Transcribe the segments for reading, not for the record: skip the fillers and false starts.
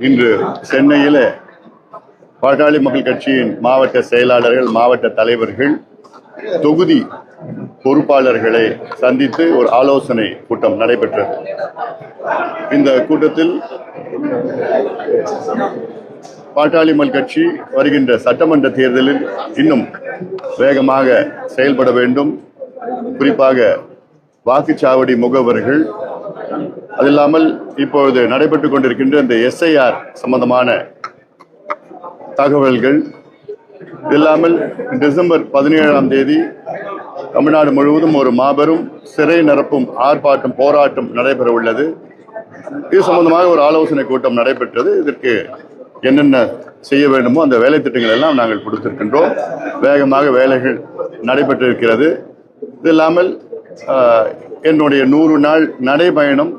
இன்று சென்னையில் பாட்டாளி மக்கள் கட்சியின் மாவட்ட செயலாளர்கள், மாவட்ட தலைவர்கள், தொகுதி பொறுப்பாளர்களை சந்தித்து ஒரு ஆலோசனை கூட்டம் நடைபெற்றது. இந்த கூட்டத்தில் பாட்டாளி மக்கள் கட்சி வருகின்ற சட்டமன்ற தேர்தலில் இன்னும் வேகமாக செயல்பட வேண்டும். குறிப்பாக வாக்குச்சாவடி முகவர்கள், அது இல்லாமல் இப்பொழுது நடைபெற்றுக் கொண்டிருக்கின்ற இந்த எஸ்ஐஆர் சம்பந்தமான தகவல்கள் இல்லாமல் டிசம்பர் 17ஆம் தேதி தமிழ்நாடு முழுவதும் ஒரு மாபெரும் சிறை நிரப்பும் ஆர்ப்பாட்டம், போராட்டம் நடைபெற உள்ளது. இது சம்பந்தமாக ஒரு ஆலோசனை கூட்டம் நடைபெற்றது. இதற்கு என்னென்ன செய்ய வேண்டுமோ அந்த வேலை திட்டங்கள் எல்லாம் நாங்கள் கொடுத்திருக்கின்றோம். வேகமாக வேலைகள் நடைபெற்றிருக்கிறது. இது இல்லாமல் என்னுடைய 100 நாள் நடைபயணம்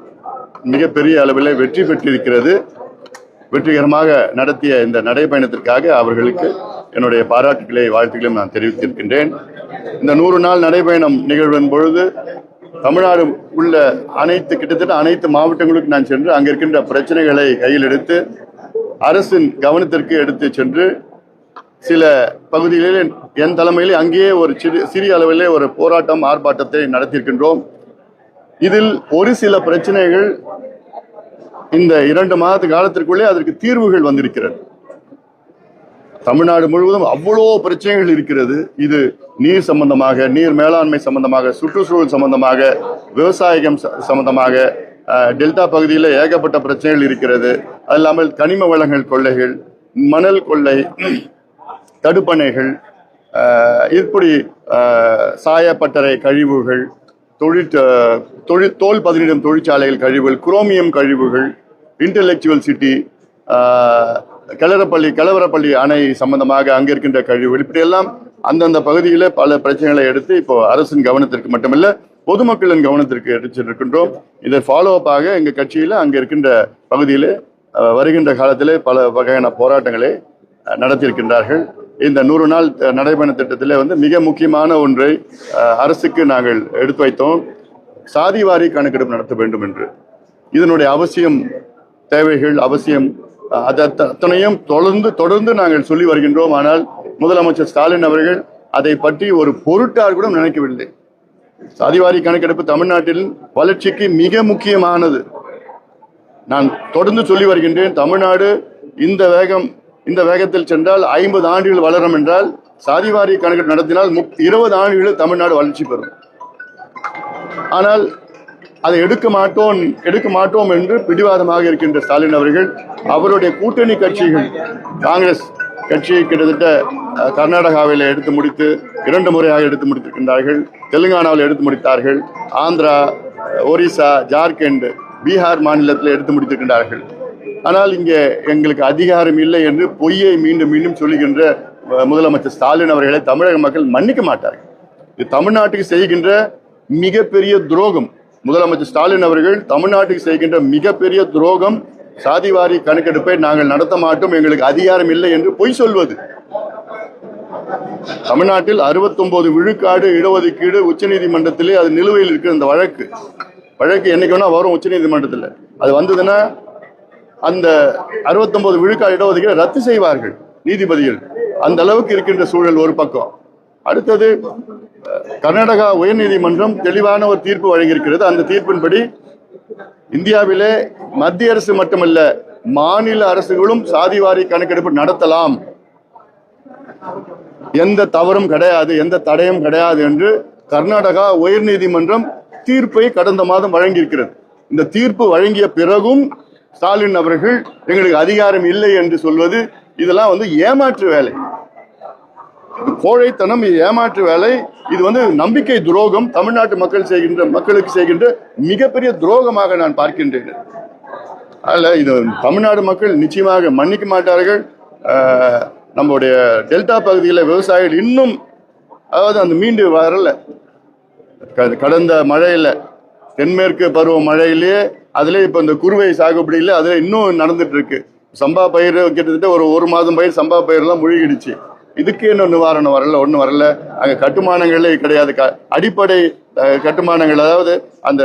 மிகப்பெரிய அளவில் வெற்றி பெற்றிருக்கிறது. வெற்றிகரமாக நடத்திய இந்த நடைபயணத்திற்காக அவர்களுக்கு என்னுடைய பாராட்டுகளை, வாழ்த்துக்களையும் நான் தெரிவித்திருக்கின்றேன். இந்த 100 நாள் நடைபயணம் நிகழ்வின் பொழுது தமிழ்நாடு உள்ள கிட்டத்தட்ட அனைத்து மாவட்டங்களுக்கு நான் சென்று அங்கே இருக்கின்ற பிரச்சனைகளை கையில் எடுத்து அரசின் கவனத்திற்கு எடுத்து சென்று சில பகுதிகளில் என் தலைமையில் அங்கேயே ஒரு சிறிய அளவிலே ஒரு போராட்டம், ஆர்ப்பாட்டத்தை நடத்தியிருக்கின்றோம். இதில் ஒரு சில பிரச்சனைகள் இந்த 2 மாத காலத்திற்குள்ளே அதற்கு தீர்வுகள் வந்திருக்கிறது. தமிழ்நாடு முழுவதும் அவ்வளோ பிரச்சனைகள் இருக்கிறது. இது நீர் சம்பந்தமாக, நீர் மேலாண்மை சம்பந்தமாக, சுற்றுச்சூழல் சம்பந்தமாக, விவசாயம் சம்பந்தமாக, டெல்டா பகுதியில் ஏகப்பட்ட பிரச்சனைகள் இருக்கிறது. அது இல்லாமல் கனிம வளங்கள் கொள்ளைகள், மணல் கொள்ளை, தடுப்பணைகள், இப்படி சாயப்பட்டறை கழிவுகள், தோல் பதனிடும் தொழிற்சாலைகள் கழிவுகள், குரோமியம் கழிவுகள், இன்டெலெக்சுவல் சிட்டி, கலவரப்பள்ளி அணை சம்பந்தமாக அங்கே இருக்கின்ற கழிவுகள், இப்படியெல்லாம் அந்தந்த பகுதியில் பல பிரச்சனைகளை எடுத்து இப்போ அரசின் கவனத்திற்கு மட்டுமல்ல பொதுமக்களின் கவனத்திற்கு எடுத்திருக்கின்றோம். இதை ஃபாலோ அப்பாக எங்கள் கட்சியில் அங்கே இருக்கின்ற பகுதியில் வருகின்ற காலத்தில் பல வகையான போராட்டங்களை நடத்தியிருக்கின்றார்கள். இந்த 100 நாள் நடைபயண திட்டத்தில் மிக முக்கியமான ஒன்றை அரசுக்கு நாங்கள் எடுத்து வைத்தோம். சாதிவாரி கணக்கெடுப்பு நடத்த வேண்டும் என்று. இதனுடைய அவசியம், தேவைகள், அவசியம் அத்தனையும் தொடர்ந்து நாங்கள் சொல்லி வருகின்றோம். ஆனால் முதலமைச்சர் ஸ்டாலின் அவர்கள் அதை பற்றி ஒரு பொருட்டால் கூட நினைக்கவில்லை. சாதிவாரி கணக்கெடுப்பு தமிழ்நாட்டில் வளர்ச்சிக்கு மிக முக்கியமானது. நான் தொடர்ந்து சொல்லி வருகின்றேன். தமிழ்நாடு இந்த வேகத்தில் சென்றால் 50 ஆண்டுகள் வளரும் என்றால் சாதிவாரி கணக்கெடுப்பு நடத்தினால் 20 ஆண்டுகளில் தமிழ்நாடு வளர்ச்சி பெறும். ஆனால் அதை எடுக்க மாட்டோம் என்று பிடிவாதமாக இருக்கின்ற ஸ்டாலின் அவர்கள், அவருடைய கூட்டணி கட்சிகள், காங்கிரஸ் கட்சியை கிட்டத்தட்ட கர்நாடகாவில் எடுத்து முடித்து 2 முறையாக எடுத்து முடித்திருக்கின்றார்கள். தெலுங்கானாவில் எடுத்து முடித்தார்கள். ஆந்திரா, ஒரிசா, ஜார்க்கண்ட், பீகார் மாநிலத்தில் எடுத்து முடித்திருக்கின்றார்கள். ஆனால் இங்கே எங்களுக்கு அதிகாரம் இல்லை என்று பொய்யை மீண்டும் மீண்டும் சொல்லுகின்ற முதலமைச்சர் ஸ்டாலின் அவர்களை தமிழக மக்கள் மன்னிக்க மாட்டார்கள். இது தமிழ்நாட்டுக்கு செய்கின்ற மிகப்பெரிய துரோகம். முதலமைச்சர் ஸ்டாலின் அவர்கள் தமிழ்நாட்டுக்கு செய்கின்ற மிகப்பெரிய துரோகம். சாதிவாரி கணக்கெடுப்பை நாங்கள் நடத்த மாட்டோம், எங்களுக்கு அதிகாரம் இல்லை என்று பொய் சொல்வது. தமிழ்நாட்டில் 69 விழுக்காடு இடஒதுக்கீடு உச்சநீதிமன்றத்திலே அது நிலுவையில் இருக்கிற இந்த வழக்கு என்னைக்கு வேணா வரும் உச்சநீதிமன்றத்தில். அது வந்ததுன்னா அந்த 69 விழுக்காடு இடஒதுக்கீடு ரத்து செய்வார்கள் நீதிபதிகள். அந்த அளவுக்கு இருக்கின்ற சூழல் ஒரு பக்கம். அடுத்தது கர்நாடகா உயர்நீதிமன்றம் தெளிவான ஒரு தீர்ப்பு வழங்கியிருக்கிறது. அந்த தீர்ப்பின்படி இந்தியாவிலே மத்திய அரசு மட்டுமல்ல, மாநில அரசுகளும் சாதிவாரி கணக்கெடுப்பு நடத்தலாம், எந்த தவறும் கிடையாது, எந்த தடையும் கிடையாது என்று கர்நாடகா உயர்நீதிமன்றம் தீர்ப்பை கடந்த மாதம் வழங்கியிருக்கிறது. இந்த தீர்ப்பு வழங்கிய பிறகும் ஸ்டாலின் அவர்கள் எங்களுக்கு அதிகாரம் இல்லை என்று சொல்வது, இதெல்லாம் ஏமாற்று வேலை, கோழைத்தனம், ஏமாற்று வேலை. இது நம்பிக்கை துரோகம். தமிழ்நாட்டு மக்களுக்கு செய்கின்ற மிகப்பெரிய துரோகமாக நான் பார்க்கின்றேன். அதில் இது தமிழ்நாடு மக்கள் நிச்சயமாக மன்னிக்க மாட்டார்கள். நம்முடைய டெல்டா பகுதியில் விவசாயிகள் இன்னும் அந்த மீண்டு வரல. கடந்த மழையில், தென்மேற்கு பருவ மழையிலேயே அதிலே இப்போ இந்த குறுவை சாகுபடியில் அதில் இன்னும் நடந்துட்டு இருக்கு. சம்பா பயிர் கிட்டத்தட்ட ஒரு மாதம் பயிர் சம்பா பயிரெல்லாம் முழுகிடுச்சு. இதுக்கு இன்னும் நிவாரணம் வரல, ஒன்றும் வரல. அங்கே கட்டுமானங்களே கிடையாது. அடிப்படை கட்டுமானங்கள், அதாவது அந்த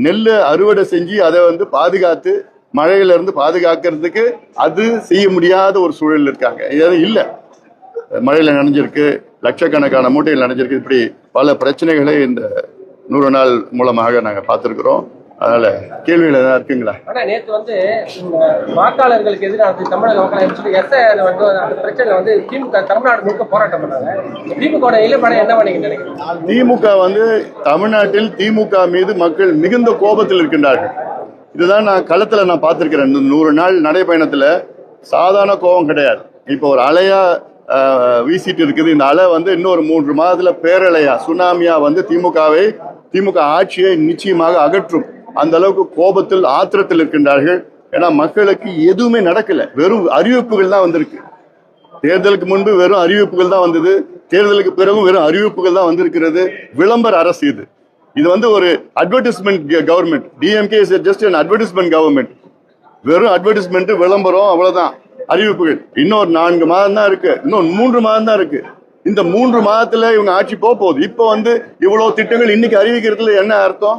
நெல்லை அறுவடை செஞ்சு அதை பாதுகாத்து மழையில இருந்து பாதுகாக்கிறதுக்கு அது செய்ய முடியாத ஒரு சூழல் இருக்காங்க. இது இல்லை, மழையில நனைஞ்சிருக்கு, லட்சக்கணக்கான மூட்டைகள் நனைஞ்சிருக்கு. இப்படி பல பிரச்சனைகளை இந்த 100 நாள் மூலமாக நாங்க பார்த்திருக்கிறோம். அதனால கேள்விகள் ஏதாவது இருக்குங்களா? ஆனா நேற்று வந்து வாக்காளர்களுக்கு எதிராக தமிழக வாக்காளர் எஸ்ஐஆர் வந்து அந்த பிரச்சனை வந்து திமுக தமிழ்நாடு முழுக்க போராட்டம் பண்ணாங்க. திமுக நிலைப்பாடு என்ன பண்ணீங்க நினைக்கிறீங்க? திமுக வந்து தமிழ்நாட்டில் திமுக மீது மக்கள் மிகுந்த கோபத்தில் இருக்கின்றார்கள். இதுதான் நான் களத்துல நான் பார்த்திருக்கிறேன். இந்த 100 நாள் நடைபயணத்துல சாதாரண கோபம் கிடையாது. இப்போ ஒரு அலையா வீசிட்டு இருக்குது. இந்த அலை வந்து இன்னொரு 3 மாதத்துல பேரலையா சுனாமியா வந்து திமுக ஆட்சியை நிச்சயமாக அகற்றும். அந்த அளவுக்கு கோபத்தில் ஆத்திரத்தில் இருக்கின்றார்கள். ஏன்னா மக்களுக்கு எதுவுமே நடக்கல, வெறும் அறிவிப்புகள் தான் வந்திருக்கு. தேர்தலுக்கு முன்பு வெறும் அறிவிப்புகள் தான் வந்தது, தேர்தலுக்கு பிறகும் வெறும் அறிவிப்புகள் தான் வந்திருக்கிறது. விளம்பர அரசு இது. இது வந்து ஒரு advertisement government. DMK is just an advertisement government. வெறும் அட்வர்டைஸ்மெண்ட், விளம்பரம், அவ்வளவுதான். அறிவிப்புகள் இன்னொரு 4 மாதம் தான் இருக்கு, இன்னும் 3 மாதம் தான் இருக்கு. இந்த 3 மாதத்துல இவங்க ஆட்சி போகுது. இப்ப வந்து இவ்வளவு திட்டங்கள் இன்னைக்கு அறிவிக்கிறதுல என்ன அர்த்தம்?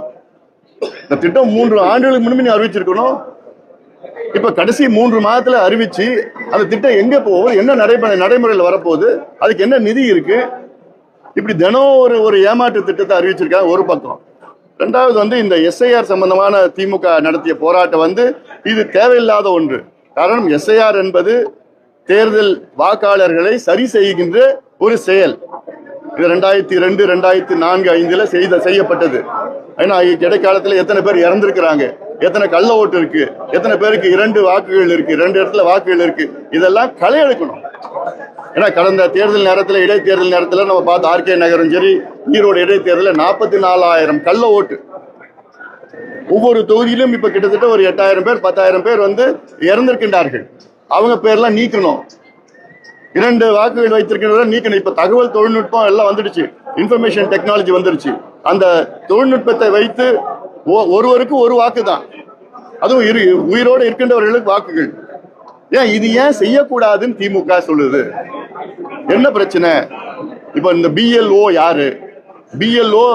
இந்த திட்டம் 3 ஆண்டுகளுக்கு முன்பு நீ அறிவிச்சிருக்கணும். இப்ப கடைசி 3 மாதத்துல அறிவிச்சு அந்த திட்டம் எங்க போகும், என்ன நடைமுறையில் வரப்போகுது, அதுக்கு என்ன நிதி இருக்கு? இப்படி தினம் ஒரு ஏமாற்று திட்டத்தை அறிவிச்சிருக்காங்க ஒரு பக்கம். ரெண்டாவது வந்து இந்த எஸ்ஐஆர் சம்பந்தமான திமுக நடத்திய போராட்டம் வந்து இது தேவையில்லாத ஒன்று. காரணம், எஸ்ஐஆர் என்பது தேர்தல் வாக்காளர்களை சரி செய்கின்ற ஒரு செயல். இது 2002, 2004, 2005 செய்யப்பட்டது. ஏன்னா இடைக்காலத்தில் எத்தனை பேர் இறந்திருக்கிறாங்க, எத்தனை கள்ள ஓட்டு இருக்கு, எத்தனை பேருக்கு 2 வாக்குகள் இருக்கு, 2 இடத்துல வாக்குகள் இருக்கு, இதெல்லாம் களை எடுக்கணும். ஏன்னா கடந்த தேர்தல் நேரத்தில், இடைத்தேர்தல் நேரத்தில் நம்ம பார்த்து ஆர்கே நகரும் சரி, ஈரோடு இடைத்தேர்தலில் 44,000 கள்ள ஓட்டு. ஒவ்வொரு தொகுதியிலும் இப்ப கிட்டத்தட்ட ஒரு 8,000 பேர் 10,000 பேர் வந்து இறந்திருக்கின்றார்கள். அவங்க பேர்லாம் நீக்கணும். 2 வாக்குகள் வைத்திருக்கின்றத நீக்கணும். இப்ப தகவல் தொழில்நுட்பம் எல்லாம் வந்துடுச்சு, இன்ஃபர்மேஷன் டெக்னாலஜி வந்துடுச்சு. அந்த தொழில்நுட்பத்தை வைத்து ஒருவருக்கு ஒரு வாக்கு தான், அதுவும் உயிரோடு இருக்கின்றவர்களுக்கு வாக்குகள். இது ஏன் செய்யக்கூடாதுன்னு திமுக சொல்லுது? என்ன பிரச்சனை? இப்ப இந்த பிஎல்ஓ யாரு? பிஎல்ஓ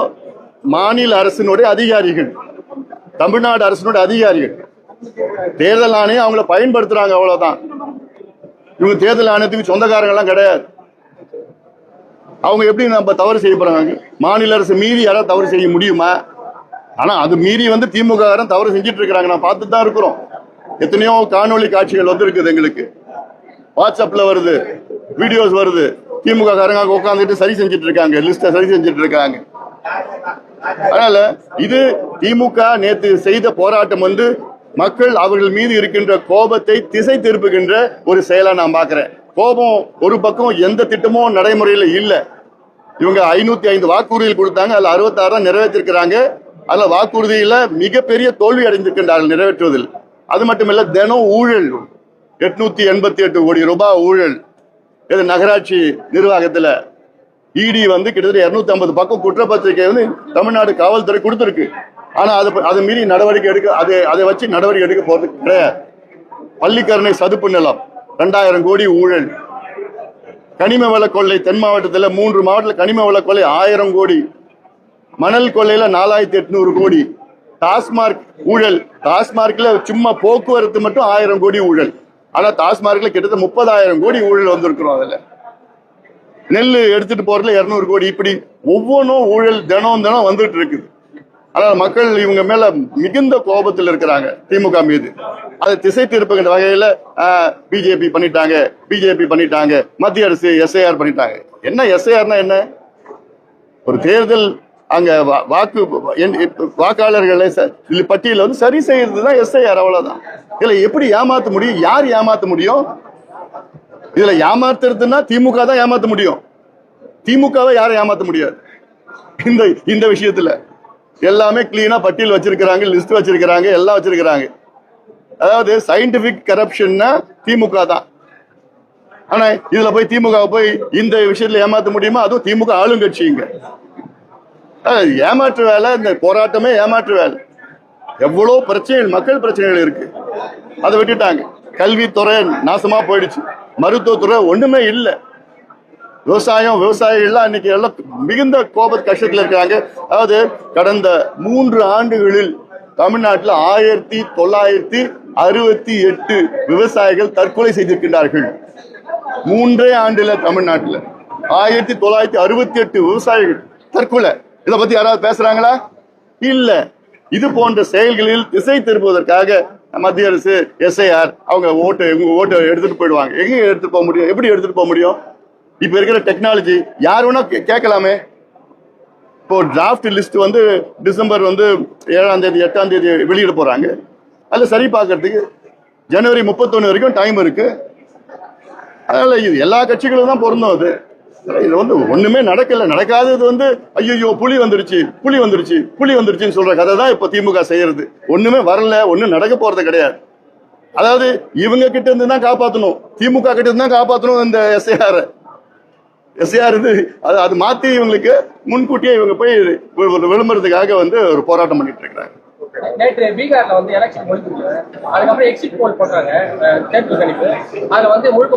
மாநில அரசினுடைய அதிகாரிகள், தமிழ்நாடு அரசினுடைய அதிகாரிகள். தேர்தல் ஆணையம் அவங்கள பயன்படுத்துறாங்க, அவ்வளவுதான். இவங்க தேர்தல் ஆணையத்துக்கு சொந்தக்காரங்க எல்லாம் கிடையாது. அவங்க எப்படி நம்ம தவறு செய்ய போறாங்க? மாநில அரசு மீறி யாராவது தவறு செய்ய முடியுமா? ஆனா அது மீறி வந்து திமுக தவறு செஞ்சிட்டு இருக்கிறாங்க. நான் பார்த்துட்டு தான் இருக்கிறோம். எத்தனையோ காணொலி காட்சிகள் வந்து இருக்குது, எங்களுக்கு வாட்ஸ்அப்ல வருது, வீடியோஸ் வருது. திமுக காரங்க உட்காந்துட்டு சரி செஞ்சிட்டு இருக்காங்க, லிஸ்ட சரி செஞ்சிட்டு இருக்காங்க. அதனால இது திமுக நேற்று செய்த போராட்டம் வந்து மக்கள் அவர்கள் மீது இருக்கின்ற கோபத்தை திசை திருப்புகின்ற ஒரு செயலா நான் பார்க்கிறேன். கோபம் ஒரு பக்கம், எந்த திட்டமும் நடைமுறையில் இல்ல. இவங்க 505 வாக்குறுதிகள் கொடுத்தாங்க, அதுல 66 நிறைவேற்றிருக்கிறாங்க. அதுல வாக்குறுதியில மிகப்பெரிய தோல்வி அடைந்திருக்கின்றார்கள் நிறைவேற்றுவதில். அது மட்டுமல்ல, தினம் ஊழல், 888 கோடி ரூபாய் ஊழல். இது நகராட்சி நிர்வாகத்துல இடி வந்து கிட்டத்தட்ட 250 பக்கம் குற்றப்பத்திரிகை வந்து தமிழ்நாடு காவல்துறை கொடுத்திருக்கு. ஆனா அதை மீறி நடவடிக்கை அதை வச்சு நடவடிக்கை எடுக்க போறது கிடையாது. பள்ளிக்கரணை சதுப்பு நிலம் 2000 கோடி ஊழல். கனிம வள கொள்ளை தென் மாவட்டத்தில் 3 மாவட்டத்தில் கனிம வள கொள்ளை 1000 கோடி. மணல் கொள்ளையில 4800 கோடி. டாஸ்மார்க் ஊழல், டாஸ்மார்க்ல சும்மா போக்குவரத்து மட்டும் 1000 கோடி ஊழல். ஆனா டாஸ்மார்க்ல கிட்டத்தட்ட 30,000 கோடி ஊழல் வந்திருக்கிறோம். அதுல நெல் எடுத்துட்டு போறதுல 200 கோடி. இப்படி ஒவ்வொன்றும் ஊழல் தினம் வந்துட்டு இருக்குது. ஆனால் மக்கள் இவங்க மேல மிகுந்த கோபத்தில் இருக்கிறாங்க, திமுக மீது. அதை திசை திருப்புகின்ற வகையில பிஜேபி பண்ணிட்டாங்க, மத்திய அரசு எஸ்ஐஆர் பண்ணிட்டாங்க. என்ன எஸ்ஐஆர்னா என்ன? ஒரு தேர்தல் அங்க வாக்காளர்களை பட்டியல வந்து சரி செய்யறதுதான் எஸ்ஐஆர், அவ்வளவுதான். இதுல எப்படி ஏமாத்த முடியும்? யார் ஏமாத்த முடியும்? இதுல ஏமாத்துறதுன்னா திமுக தான் ஏமாத்த முடியும். திமுகவை யாரும் ஏமாத்த முடியாது. இந்த விஷயத்துல எல்லாமே கிளீனா பட்டியல் வச்சிருக்கிறாங்க, லிஸ்ட் வச்சிருக்கிறாங்க, எல்லாம் வச்சிருக்கிறாங்க. அதாவது சயின்டிபிக் கரப்ஷன்னா திமுக தான். ஆனா இதுல போய் திமுக போய் இந்த விஷயத்துல ஏமாத்த முடியுமா? அதுவும் திமுக ஆளுங்கட்சிங்க. ஏமாற்று வேலை, இந்த போராட்டமே ஏமாற்று வேலை. எவ்வளவு பிரச்சனைகள், மக்கள் பிரச்சனைகள் இருக்கு, அதை விட்டுட்டாங்க. கல்வித்துறை நாசமா போயிடுச்சு, மருத்துவத்துறை ஒண்ணுமே இல்லை, விவசாயிகள்லாம் இன்னைக்கு எல்லாம் மிகுந்த கோப கஷ்டத்தில் இருக்காங்க. அதாவது கடந்த 3 ஆண்டுகளில் தமிழ்நாட்டில் 1968 விவசாயிகள் தற்கொலை செய்திருக்கின்றார்கள். 3 ஆண்டுல தமிழ்நாட்டில் 1968 விவசாயிகள் தற்கொலை. இதை பத்தி யாராவது பேசுறாங்களா? இல்ல. இது போன்ற செயல்களில் திசை திருப்புவதற்காக மத்திய அரசு SIR அவங்க ஓட்டை எடுத்துட்டு போயிடுவாங்க. எங்க எடுத்துட்டு போக முடியும்? எப்படி எடுத்துட்டு போக முடியும்? இப்ப இருக்கிற டெக்னாலஜி யார் வேணா கேட்கலாமே. இப்போ டிராஃப்ட் லிஸ்ட் வந்து டிசம்பர் 7ஆம் தேதி 8ஆம் தேதி வெளியிட போறாங்க. அதுல சரி பார்க்கறதுக்கு ஜனவரி 31 வரைக்கும் டைம் இருக்கு. அதனால இது எல்லா கட்சிகளும் தான் பொருந்தும். இது ஒண்ணுமே நடக்காதது ஐயோ புலி வந்துருச்சுன்னு சொல்ற கதை தான் இப்ப திமுக செய்யறது. ஒண்ணுமே வரல, ஒண்ணும் நடக்க போறது கிடையாது. அதாவது இவங்க கிட்ட இருந்து தான் காப்பாற்றணும், திமுக கிட்ட இருந்து தான் காப்பாற்றணும் இந்த SIR அது மாத்தி இவங்களுக்கு முன்கூட்டியே இவங்க போய் விளம்பரத்துக்காக ஒரு போராட்டம் பண்ணிட்டு இருக்கிறாங்க. நேற்று பீகார்ல எலெக்ஷன் முடிஞ்சிருக்கு. அதுக்கப்புறம் எக்ஸிட் போல் போட்டாங்க, தேர்தல் கணிப்பு. அதுல முழுக்க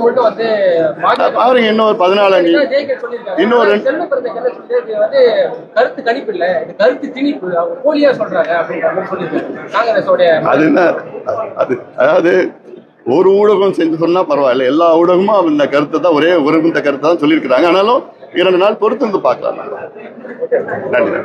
பாருங்க, இன்னொரு 14 இன்னொரு கருத்து கணிப்பு இல்ல, இது கருத்து திணிப்பு, அவங்க போலியா சொல்றாங்க அப்படின்னு சொல்லியிருக்காங்க காங்கிரஸோட. அது என்ன? அதாவது ஒரு ஊடகம் செஞ்சு சொன்னா பரவாயில்ல, எல்லா ஊடகமும் இந்த கருத்தை தான் ஒரே ஒருமித்த கருத்தை தான் சொல்லியிருக்கிறாங்க. ஆனாலும் 2 நாள் பொறுத்து பார்க்கலாம். நன்றி.